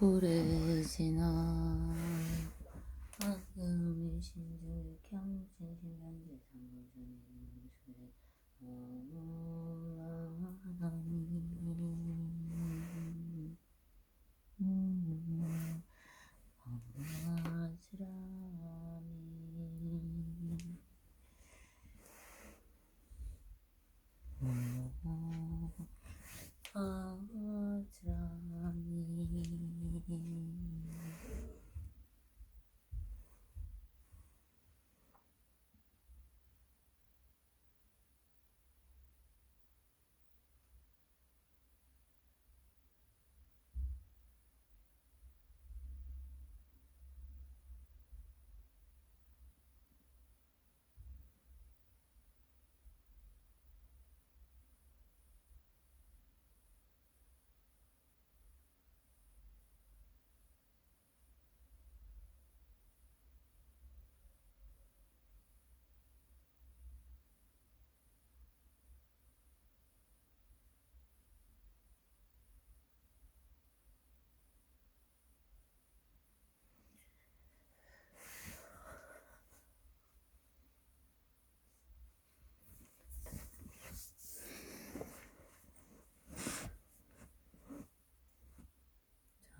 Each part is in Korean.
오래 지나 아금이 신중을 경신신한데 상무전에 술에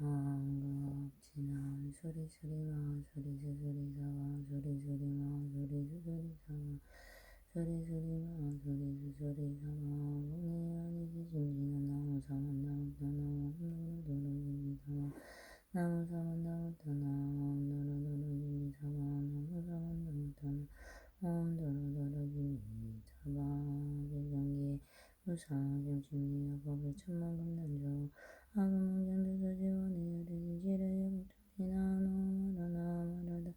장갑 지난 소리소리마 소리수소리사와 소리소리마 소리수소리사와 소리소리마 소리수소리사와 공이 아니기 심지는 나무사만 나무다 나무도로도로기미사와 나무사만 나무다 나무도로도로기미사와 나무사만 나무다 나무도로도로기미사와 객경기에 무사경심리여 법을 천만금난조 아금문전도서 지원의 여력이 지뢰의 목적이나 노마라나 마라다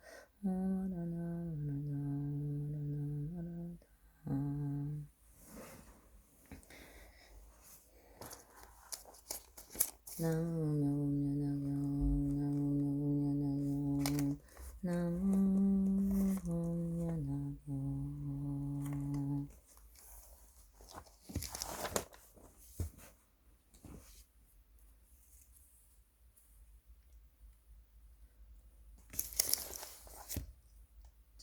오마라나 마라다 오마라나 마라다 나무명음연하경 나무명음연하경 나무명음연하경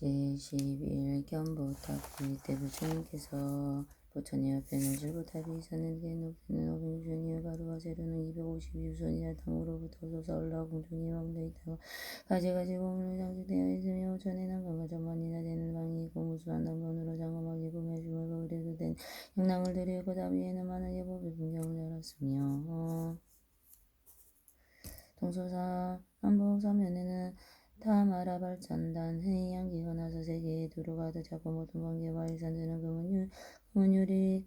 제11견보탑 이때 부처님께서 부처님 앞에는 질보탑이 있었는데 높이는 500유전이요 가루와 재료는 250유전이나 땅으로부터 솟아올라 공중에 멈춰 있다가 가지가지 고문으로 장식되어 있으며 전에는 방과 전만이나 되는 방이 있고 무수한 당번으로 장엄하게 구매주물과 의뢰도 된 영랑을 드리고 다 위에는 많은 예법의 풍경을 열었으며 동서사 남북서면에는 타마라발찬단 흔히 향기가 나서 세계에 두루가득 잡고 모든 번개와 일산들은 금은유리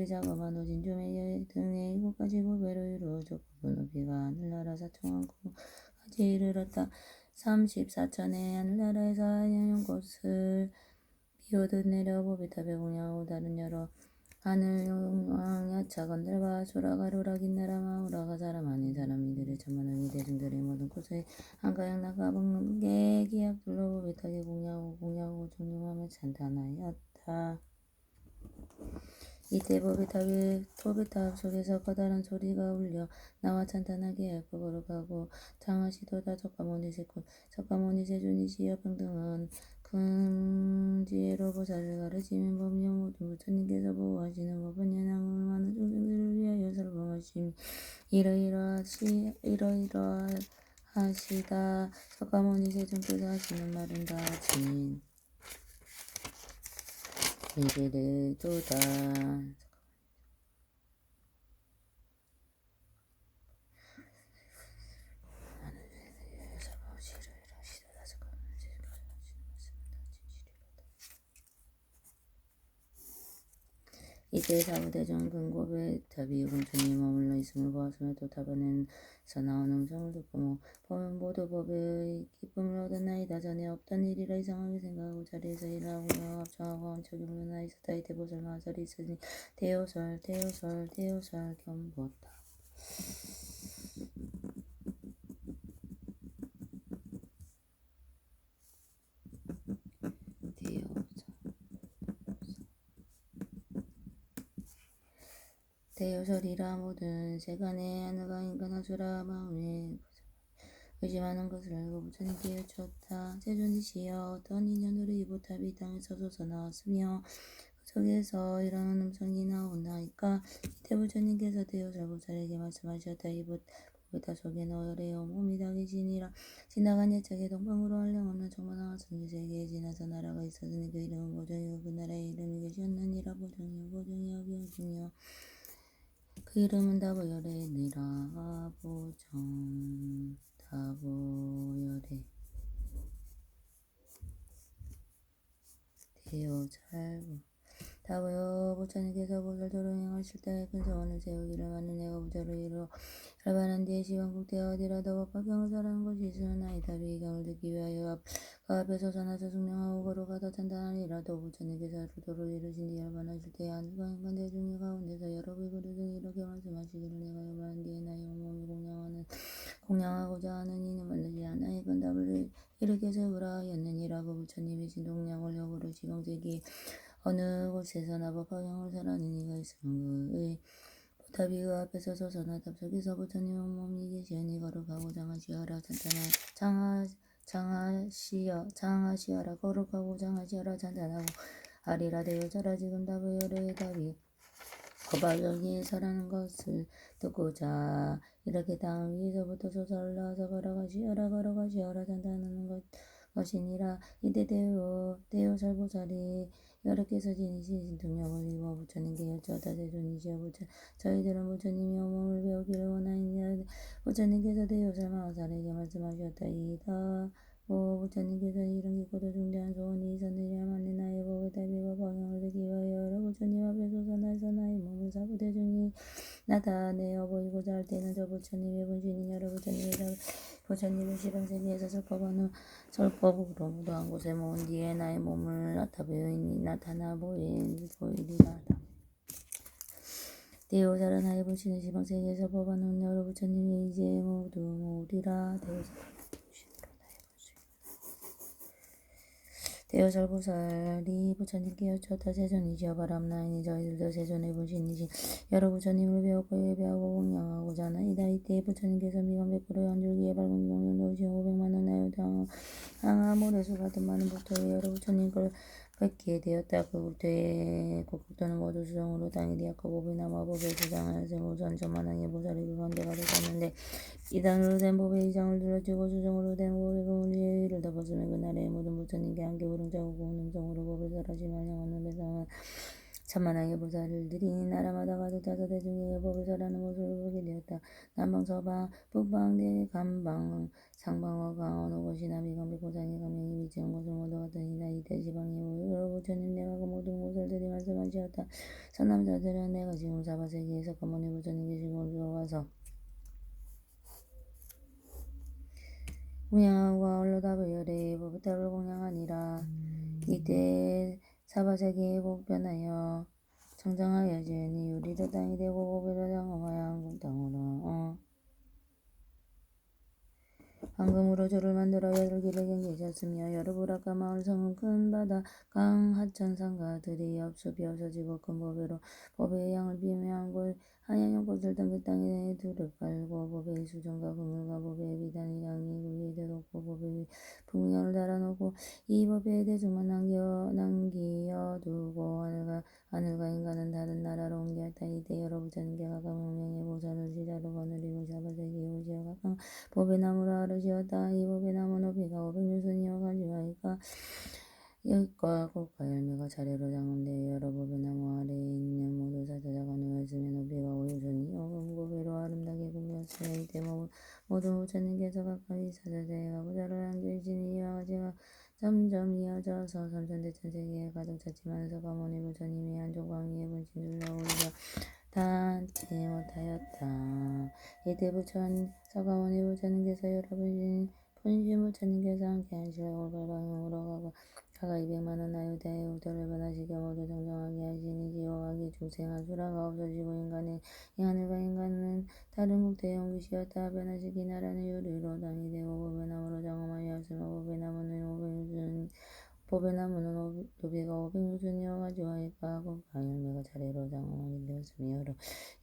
작업한 오진조매 등의 7가지 보배로 이루어졌고 그 높이가 하늘나라 사청왕국까지 이르렀다. 34천의 하늘나라에서 하얀꽃을 비오듯 내려 보배탑에 공양하고 다른 여러 하늘 용왕 야차건들과 소라가루라 긴나라 마우라가 사람 아닌 사람이들의 천만왕이 대중들의 모든 곳에 한가양 나가 번개 기약들로 보배타게 공양하고 존중하며 찬탄하였다. 이때 보배탑 속에서 커다란 소리가 울려 나와 찬탄하게 얇고 거룩하고 장하시도다 석가모니 세존이시여 평등한 금지혜로 보살을 가르치는 법이요 모든 부처님께서 보호하시는 법은 예능을 많은众生들을 위하여 설법하심 이러이러하시다. 석가모니 세존께서 하시는 말은 다 진리를 도다. 이때 사부대중 근고배탑이 공중에 머물러 있음을 보았으며 또 탑 안에서 나오는 음성을 듣고 보면 모두 법의 기쁨을 얻었나이다. 전에 없던 일이라 이상하게 생각하고 자리에서 일하고요 합청하고 엄청이 물러나 있었다. 이때 보살 마설이 있으니 대요설 견보탑 대요설 대요설이라 모든 세간에 하늘과 인간 하수라 마음에 의심하는 것을 알고 부처님께 여쭈었다. 세존이시여 어떤 인연으로 이 보탑이 땅에서 솟아나왔으며 그 속에서 이러한 음성이 나오나이까. 이때 부처님께서 대요설보살에게 말씀하셨다. 이 보탑 속에 너래요 몸이 다 계시니라. 지나간 옛적에 동방으로 한량없는 조만한 선지세계에 지나서 나라가 있었으니 그 이름은 보정이요 그 나라의 이름이 계셨느니라. 보정이요 그 이름은 다보열애니라. 보정 다보열애 대요잘 다보여 부처님께서 보살도로 행하실 때 큰 소원을 세우기를 하는 내가 부처를 이루어 열반한 뒤에 시간국대 어디라도 법화경을 사라는 것이 있으나이다. 비경을 듣기 위하여 그 앞에 서서나서 숙명하고 걸어가다 찬단하니라도 부처님께서 도를 이루신 뒤 열반하실 때에 하늘과 인간 대중의 가운데서 여러 비구들 등이 이렇게 말씀하시기를 내가 열반한 뒤에 나의 온몸을 공양하고자 하는 이는 반드시 하나의 건답을 이렇게 세우라 하였느니라고. 부처님이 신동량을 역으로 시방세기 어느 곳에서나 법화경을 사라는 이가 있으면 그의 보탑이 그 앞에서 서서나 탑 속에서 부처님 온몸이 계시니 거룩하고 장하시하라 장하시하라 거룩하고 장하시하라 찬탄하고 아리라 대여자라. 지금 답의 열의 답이 법화경에서라는 것을 듣고자 이렇게 땅 위에서부터 솟아 올라와서 걸어가시어라 찬탄하는 것이니라. 이때 대요설보살이 여러께서 지니신 등력을 입어 부처님께 여쭈었다. 세존이시여 저희들은 부처님이 어몽을 배우기를 원하니라. 부처님께서 대요설 마하살에게 말씀하셨다. 이다 부처님께서 이런 깊고도 중대한 소원이 있었느냐. 만일 나의 법의 답이와 방향을 듣기 위하여 여러 부처님 앞에 솟아나서 나의 몸을 사부 대중이 나타내어 보이고자 할 때는 저 부처님의 분신인 여러 부처님을 시방세계에서 설법으로 무도한 곳에 모은 뒤에 나의 몸을 나타나 보이리라. 대요살은 하에 보시는 시방세계에서 법하는 여러 부처님이 이제 모두 모으리라. 대요설보살이 부처님께 여쭈었다. 세존이시여 바람나이니 저희들도 세존의 분신이신 여러 부처님을 배웠고 예배하고 공양하고자 하나이다. 이때 부처님께서 미관 100%의 한 줄기에 밝은 공연 놓으신 500만원 하여 항아 모래수 같은 많은 복토에 여러 부처님을 뵙게 되었다. 그 국토는 모두 수정으로 땅이 되었고 법이나무 법에 수장하여서 우선 저만항의 보살이 그 가운데 가득했는데 이단으로 된 법의 이장을 둘러치고 수정으로 된 법의 그 위에 위를 덮었으며 그 나라의 모든 부처님께 함께 우릉차고 고운음성으로 법을 설하시며 한량없는 배상한 천만왕의 보살들이 나라마다 가득 차서 대중에게 법을 설하는 모습을 보게 되었다. 남방 서방 북방 대감방 상방어 강 어느 곳이나 미강백 고상의 강명이 미치는 곳을 모두 같으니라. 이때 지방에 여러 부처님 내가 그 모든 보살들이 말씀하시었다. 선남자들은 내가 지금 사바세계에서 가모니 부처님 계신 곳으로 와서 공양하고 아울러답을 열의 법탑을 공양하니라. 이때 사바세계에 곧 변하여 청정하여지니 유리도 땅이 되고 고비도 장엄하여 한국 땅으로 황금으로 조를 만들어 여덟 길을 경계하셨으며 여러 부락과 마을 성은 큰 바다 강 하천산과 들이 엽숲이 없어지고 큰 보배로 보배의 양을 비매한 곳 한양용 꽃을 든 그 땅에 둘을 깔고 보배의 수정과 그물과 보배의 비단이 양이 위에 대놓고 보배의 풍경을 달아놓고 이 보배의 대중만 남기어두고 하늘과 인간은 다른 나라로 옮겼다. 이때 여러 부처님께 각각 명령의 보살을 시자로 거느리고 사바세계에 오시어 각각 보배나무로 아르시었다. 이 보배나무 높이가 500유순이여 가지와이가 여기과 꽃과 열매가 차례로 장엄되어 여러 보배나무 아래에 있는 모두 사자자가 놓여있으며 높이가 5유순이요 보배로 아름답게 꾸몄으며 이때 모든 부처님께서 각각 이 사자자에 가보자를 안겨주시니 이와 같이 점점 이어져서 삼천대천세계에 가득 찼지만 서가모니 부처님이 한쪽 광위에 분신들로 오히려 닿지 못하였다. 이때 서가모니 부처님께서 여러 분신 부처님께서 함께 하시려고 발방향으로 가고 가가 200만원 아유다의 우도를 변화시켜 모두 정정하게 하시니 지옥하기 중생하수라가 없어지고 하늘과 인간은 다른 국토에 옮기시었다. 변화시킨 나라는 유리로 땅이 되고 보배나무로 장엄하여 하으며 보배나무는 보배나무는 노비가 500유순이어 가지와이까 그 열매가 차례로 장엄하게 되었으며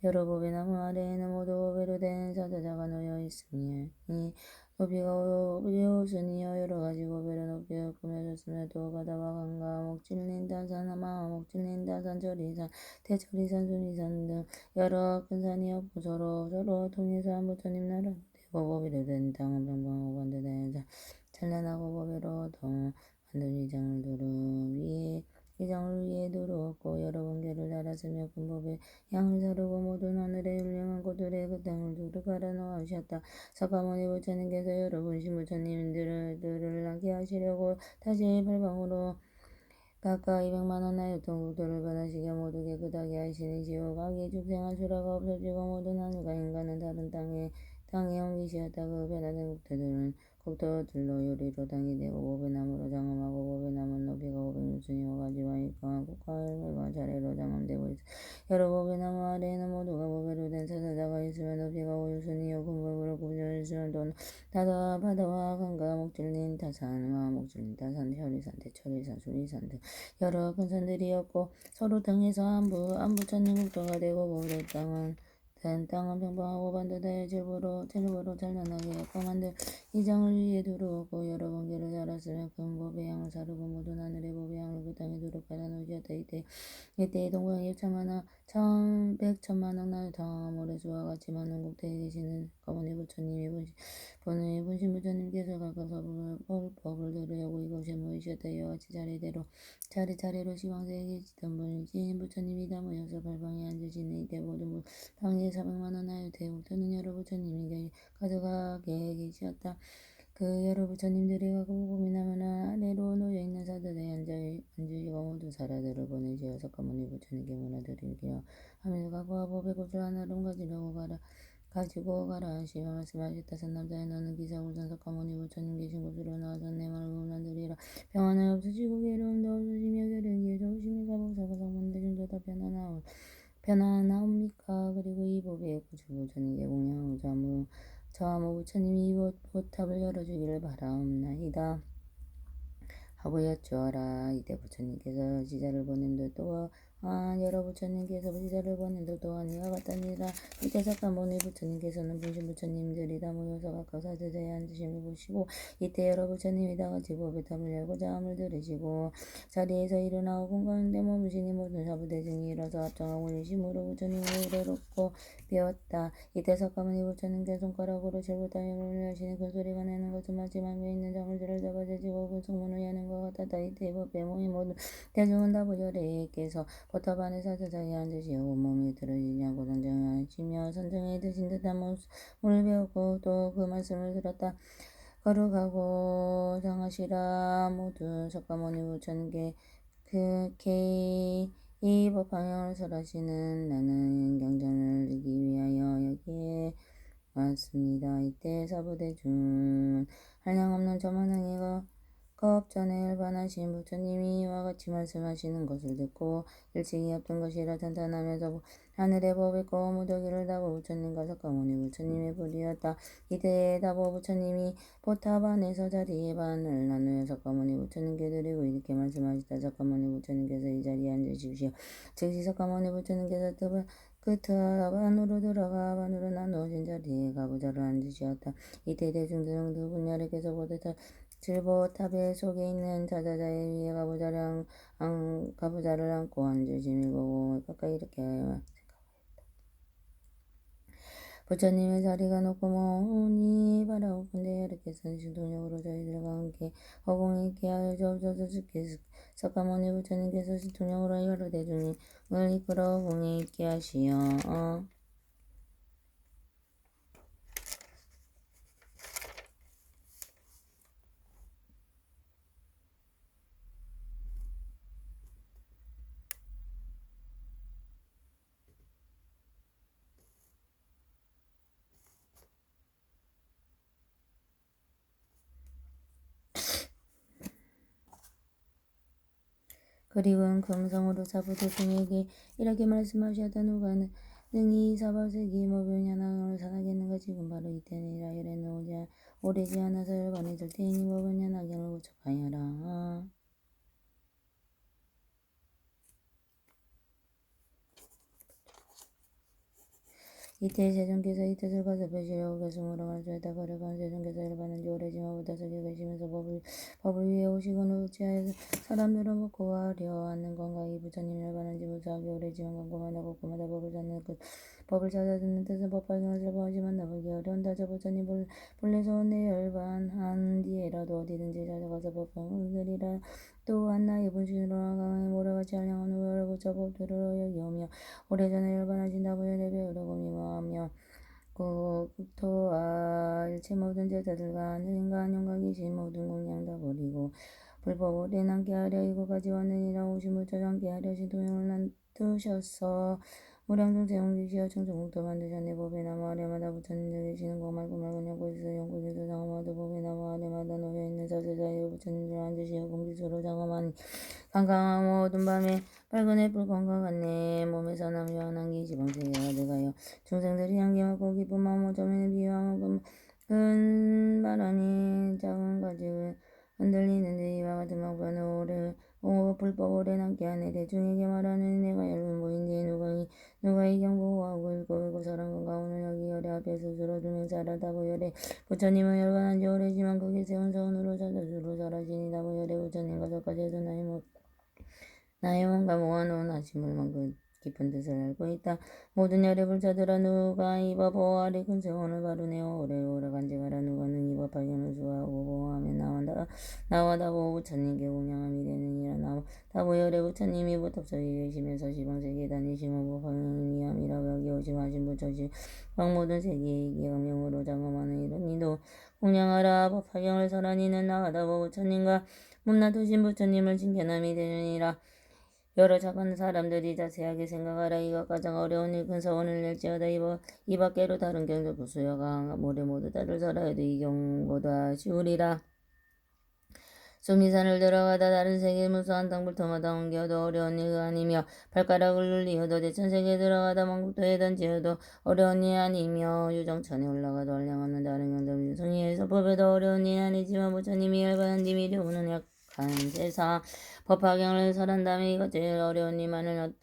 여러 보배나무 아래에는 모두 5배로 된 사자자가 놓여 있으니 노비가 5유순이어 여러 가지 보배로 높여 꾸며졌으며 또 바다와 강과 목질린 다산 아마 목질린 다산 저리산 대저리산 순리산 등 여러 큰 산이 없고 서로 통해서 한 부처님 나라 되고 보배로 된 땅은 평범하고 반듯한 찬란하고 보배로 더 만든 위장을 위에 두루었고 여러 번개를 달았으며 큰 법에 양을 사르고 모든 하늘의 훌륭한 곳들에 그 땅을 두루 갈아 놓으셨다. 석가모니 부처님께서 여러 분신 부처님들을 나게 하시려고 다시 팔방으로 각각 200만 원의 유통국도를 변화시켜 모두 깨끗하게 하시니 지옥 악이 축생한 수라가 없어지고 모든 하늘과 인간은 다른 땅에 옮기시었다. 그 변화된 국토들로 요리로 당이 되고 보배나무로 장엄하고 보배나무는 높이가 500유순이고 가지와 일강한 꽃과 열매가 차례로 장엄되고 있어. 여러 보배나무 아래에는 모두가 보배로 된 사자자가 있으며 높이가 5유순이요 금법으로 구부져 있으며 또 바다와 강과 목질린 다산 혈리산 대철리산 수리산 등 여러 큰 산들이었고 서로 등에서 안부천리 국토가 되고 보배 땅은 평범하고 반듯하여 젤보로 찬란하게 약간만들 이장을 위에 두루었고 여러 번개를 달았으며 큰 법의 양을 사르고 모든 하늘의 법의 양을 그 땅에 두루 깔아 놓으셨다. 이때에 동방에 백천만억 나유타 모래수와 같이 많은 국대에 계시는 가모니 부처님이 분신 부처님께서 각각 법을 들으려고 이곳에 모이셨다. 이와 같이 차례차례로 시황세에 계시던 분신 부처님이 다 모여서 발방에 앉으시니 이때 모든 방에 400만 원하여 대국토는 여러 부처님이 가득하게 계셨다. 그 여러 부처님들이 각각 고민하거나 아래로 놓여있는 사들에 앉으시고 모두 사라들을 보내시어 석가모니 부처님께 문화드리기로 하면서 각과 법의 것을 하나로 가지고 가라 하시며 말씀하셨다. 산남자에 너는 기사울산 석가모니 부처님 계신 곳으로 나와서 내 말을 문화드리라. 평안은 없으시고 괴로움도 없으시며 괴력이 좋으시니 가복사고 성문대중도 다 편안하옵니까? 그리고 이 법의 구주 부처님께 공양하고 저아무 부처님이 이 보탑을 열어주기를 바라옵나이다. 하고 여쭈어라. 이때 부처님께서 지자를 보냄도 또한 여러 부처님께서 지자를 보냄도 또한 이와 같다니라. 이때 석가모니 부처님께서는 분신 부처님들이 다 모여서 각각 사제자에 앉으심을 보시고 이때 여러 부처님이 다 같이 법의 탑을 열고 자음을 들으시고 자리에서 일어나고 공가운데 머무시니 모든 사부대중이 일어서 합정하고 일심으로 부처님을 우러럽고 배웠다. 이때 석가모니 부처님께서 손가락으로 절부타임을 하시니 그 소리가 나는 것은 마치 망에 있는 자물쇠를 잡아 제지고 그 성문을 여는 것 같았다. 이때 법에 모인 모든 대중은 다 부절에께서 보탑 안에 사자자에 앉으시고 몸이 들어지지 않고 선정하시며 선정에 드신 듯한 몸을 배웠고 또 그 말씀을 들었다. 거룩하고 정하시라. 모두 석가모니 부처님께 이 법 방향을 설하시는 나는 경전을 듣기 위하여 여기에 왔습니다. 이때 사부대중은 한량없는 저만항이가 겁전에 일반하신 부처님이 이와 같이 말씀하시는 것을 듣고 일찍이 없던 것이라 탄탄하면서 하늘의 법의 무더기를 다보 부처님과 석가모니 부처님의 불이었다. 이때 다보 부처님이 보탑 안에서 자리에 반을 나누어 석가모니 부처님께 드리고 이렇게 말씀하시다. 석가모니 부처님께서 이 자리에 앉으십시오. 즉시 석가모니 부처님께서 그 탑 안으로 들어가 반으로 나누어진 자리에 가부좌를 앉으시었다. 이때 대중들은 두 분야에게서 질보탑의 속에 있는 자자자에 위에 가부좌를 안고 앉으심이 보고 가까이 이렇게 부처님의 자리가 높고 머니 바라오건대 이렇게 신통력으로 저희들과 함께 허공에 있게 하여 주옵소서. 석가모니 부처님께서 신통력으로 여러 대중을 이끌어 허공에 있게 하시어 그리고는 금성으로 사부대중에게 이렇게 말씀하셨다. 누가 능히 사바세기 모변야나을 사나겠는가. 지금 바로 이때니라. 열에는 오래지 않아서 열반이 될 때이니 모변야나경을 구척하여라. 이때 세존께서 이 뜻을 거듭하시려고 계승으로 말씀했다. 거룩한 세존께서 일반은 지 오래지만 못하서게 계시면서 법을 위해 오시고는 어찌하여서 사람들은 뭐 고하려 하는 건가. 이 부처님 일반은 지 무사하게 오래지만 궁금하다 곳곳마다 법을 찾는 법을 찾아 듣는 뜻은 법발견을 슬퍼하지만 나보기 어려운다. 저 부처님 본래서 내 열반한 뒤에라도 어디든지 찾아가서 법방을 들이라. 또한 나의 분신으로 강에 모래같이 한량한 후여를 고쳐 법들을 여기오며 오래전에 열반하신다고 연애 배우려고 미워하며 국토와 일체 모든 제자들과 하늘인가 안녕과 계신 모든 공양 다 버리고 불법을 남게 하려 이곳까지 왔느니라. 오신 부처 함께 하려신 도용을 놔두셔서 무량중 세운기시어 청정국도 만드셨네. 법에 나무 아래마다 부처님들 계시는 곳 말고 연꽃에서 연꽃에서 장엄하도 법에 나무 아래마다 놓여있는 사슬사이에 부처님들 앉으시어 공기수로 장엄하니 캄캄한 어두운 밤에 밝은 햇불광과 같네. 몸에서 남겨한 한기 지방세계가 돼가요 중생들이 향기 맡고 기쁜 마음 어쩌면 비유하면 큰 바람이 작은 가지를 흔들리는데 이와 같은 방편은 오래 불법 오래 남게 하네. 대중에게 말하는 내가 얇은 보인데 누가 이 경보하고 읽고 설한 건가. 오늘 여기 열애 앞에 스스로 두명살하다고 열애 부처님은 열반한 지 오래지만 거기 세운 서원으로 자자주로 살아지니다고 열애 부처님과 저까지도 나의 몸과 모아놓은 아침을 깊은 뜻을 알고 있다. 모든 열애 불자들아 누가 이 법 보호하리 큰 세원을 바르네요. 오래 간직하라. 누가는 이 법 발견을 수하고 보호하면 나와 다보 부처님께 공양함이 되느니라. 다보 열애 부처님이 보탑석에 계시면서 시방세계에 다니시면 법 발견을 위함이라. 여기 오시고 하신 부처시 각 모든 세계에 이기 음명으로 장엄하는 이런 이도 공양하라. 법 발견을 설하니는 나와 다보 부처님과 몸놔두신 부처님을 칭찬함이 되느니라. 여러 착한 사람들이 자세하게 생각하라. 이가 가장 어려운 일 큰 서원을 낼지어다. 이 밖에로 다른 경도 부수여가 모래 모두 다를 설하여도 이 경보다 쉬우리라. 수미산을 들어가다 다른 세계 무수한 땅불터마다 옮겨도 어려운 일 아니며 발가락을 눌리어도 대천세계에 들어가다 망국도에 던지어도 어려운 일 아니며 유정천에 올라가도 한량없는 다른 경도 유성이에서 법에도 어려운 일 아니지만 부처님이 열반한 뒤 미리 오는 약한 세상 법화경을 설한 다음에 이것 제일 어려운 일만을